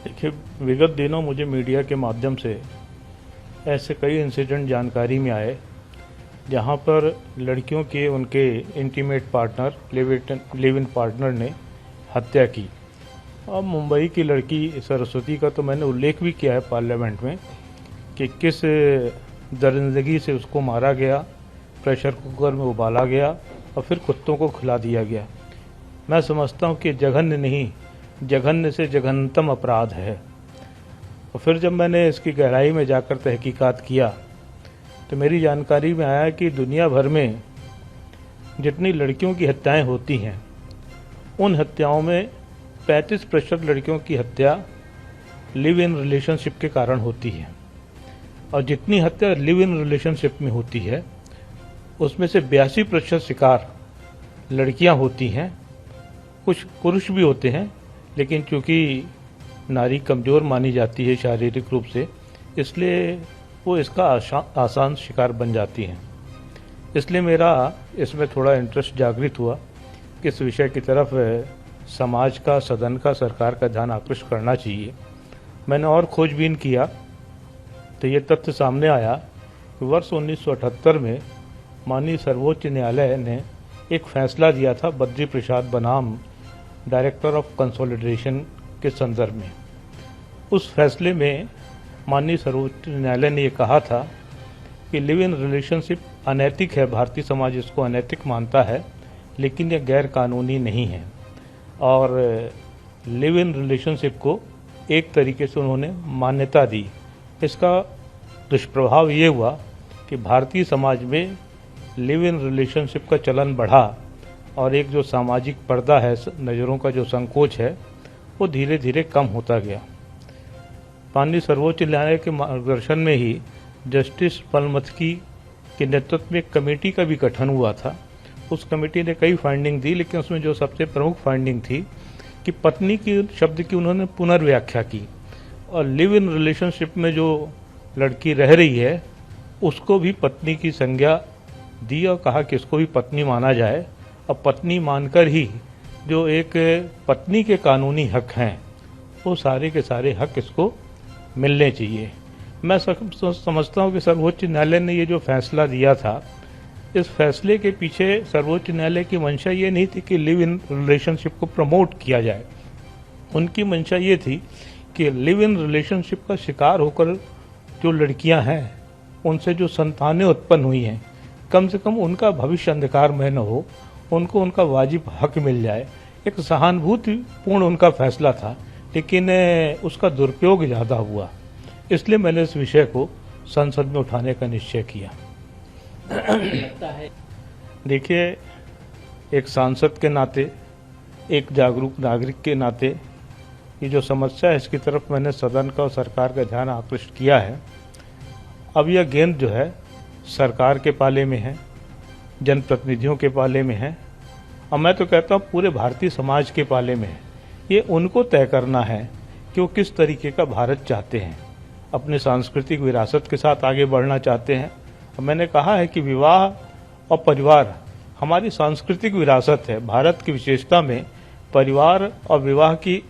देखिए, विगत दिनों मुझे मीडिया के माध्यम से ऐसे कई इंसिडेंट जानकारी में आए जहां पर लड़कियों के उनके intimate partner live in partner ने हत्या की। अब मुंबई की लड़की सरस्वती का तो मैंने उल्लेख भी किया है पार्लियामेंट में कि किस दरिंदगी से उसको मारा गया, प्रेशर कुकर में उबाला गया और फिर कुत्तों को खिला दिया गया। मैं समझता हूँ कि जघन्य नहीं, जघन्य से जघन्यतम अपराध है। और फिर जब मैंने इसकी गहराई में जाकर तहकीकात किया तो मेरी जानकारी में आया कि दुनिया भर में जितनी लड़कियों की हत्याएं होती हैं उन हत्याओं में 35% लड़कियों की हत्या लिव इन रिलेशनशिप के कारण होती है, और जितनी हत्या लिव इन रिलेशनशिप में होती है उसमें से 82% शिकार लड़कियां होती हैं। कुछ पुरुष भी होते हैं, लेकिन चूंकि नारी कमज़ोर मानी जाती है शारीरिक रूप से, इसलिए वो इसका आसान शिकार बन जाती हैं। इसलिए मेरा इसमें थोड़ा इंटरेस्ट जागृत हुआ कि इस विषय की तरफ समाज का, सदन का, सरकार का ध्यान आकृष्ट करना चाहिए। मैंने और खोजबीन किया तो ये तथ्य सामने आया कि वर्ष 1978 में माननीय सर्वोच्च न्यायालय ने एक फैसला दिया था बद्री प्रसाद बनाम डायरेक्टर ऑफ कंसोलिडेशन के संदर्भ में। उस फैसले में माननीय सर्वोच्च न्यायालय ने ये कहा था कि लिव इन रिलेशनशिप अनैतिक है, भारतीय समाज इसको अनैतिक मानता है, लेकिन यह गैर कानूनी नहीं है। और लिव इन रिलेशनशिप को एक तरीके से उन्होंने मान्यता दी। इसका दुष्प्रभाव ये हुआ कि भारतीय समाज में लिव इन रिलेशनशिप का चलन बढ़ा और एक जो सामाजिक पर्दा है, नज़रों का जो संकोच है, वो धीरे धीरे कम होता गया। माननीय सर्वोच्च न्यायालय के मार्गदर्शन में ही जस्टिस पलमथकी के नेतृत्व में एक कमेटी का भी गठन हुआ था। उस कमेटी ने कई फाइंडिंग दी, लेकिन उसमें जो सबसे प्रमुख फाइंडिंग थी कि पत्नी की शब्द की उन्होंने पुनर्व्याख्या की और लिव इन रिलेशनशिप में जो लड़की रह रही है उसको भी पत्नी की संज्ञा दी और कहा कि इसको भी पत्नी माना जाए। अब पत्नी मानकर ही जो एक पत्नी के कानूनी हक हैं वो सारे के सारे हक इसको मिलने चाहिए। मैं समझता हूँ कि सर्वोच्च न्यायालय ने ये जो फैसला दिया था, इस फैसले के पीछे सर्वोच्च न्यायालय की मंशा ये नहीं थी कि लिव इन रिलेशनशिप को प्रमोट किया जाए। उनकी मंशा ये थी कि लिव इन रिलेशनशिप का शिकार होकर जो लड़कियां हैं उनसे जो संतानें उत्पन्न हुई हैं, कम से कम उनका भविष्य अंधकार में न हो, उनको उनका वाजिब हक मिल जाए। एक सहानुभूतिपूर्ण उनका फैसला था, लेकिन उसका दुरुपयोग ज़्यादा हुआ। इसलिए मैंने इस विषय को संसद में उठाने का निश्चय किया। लगता है देखिए, एक सांसद के नाते, एक जागरूक नागरिक के नाते ये जो समस्या है इसकी तरफ मैंने सदन का और सरकार का ध्यान आकृष्ट किया है। अब यह गेंद जो है सरकार के पाले में है, जनप्रतिनिधियों के पाले में है, और मैं तो कहता हूँ पूरे भारतीय समाज के पाले में है। ये उनको तय करना है कि वो किस तरीके का भारत चाहते हैं, अपने सांस्कृतिक विरासत के साथ आगे बढ़ना चाहते हैं। और मैंने कहा है कि विवाह और परिवार हमारी सांस्कृतिक विरासत है। भारत की विशेषता में परिवार और विवाह की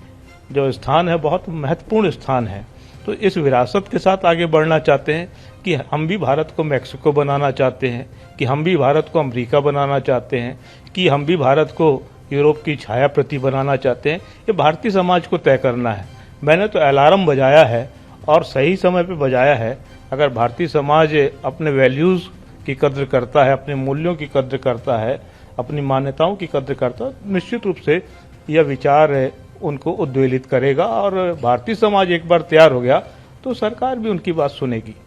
जो स्थान है बहुत महत्वपूर्ण स्थान है। तो इस विरासत के साथ आगे बढ़ना चाहते हैं कि हम भी भारत को मैक्सिको बनाना चाहते हैं, कि हम भी भारत को अमेरिका बनाना चाहते हैं, कि हम भी भारत को यूरोप की छाया प्रति बनाना चाहते हैं। ये भारतीय समाज को तय करना है। मैंने तो अलार्म बजाया है और सही समय पे बजाया है। अगर भारतीय समाज अपने वैल्यूज़ की कद्र करता है, अपने मूल्यों की कद्र करता है, अपनी मान्यताओं की कद्र करता है, निश्चित रूप से यह विचार उनको उद्वेलित करेगा। और भारतीय समाज एक बार तैयार हो गया तो सरकार भी उनकी बात सुनेगी।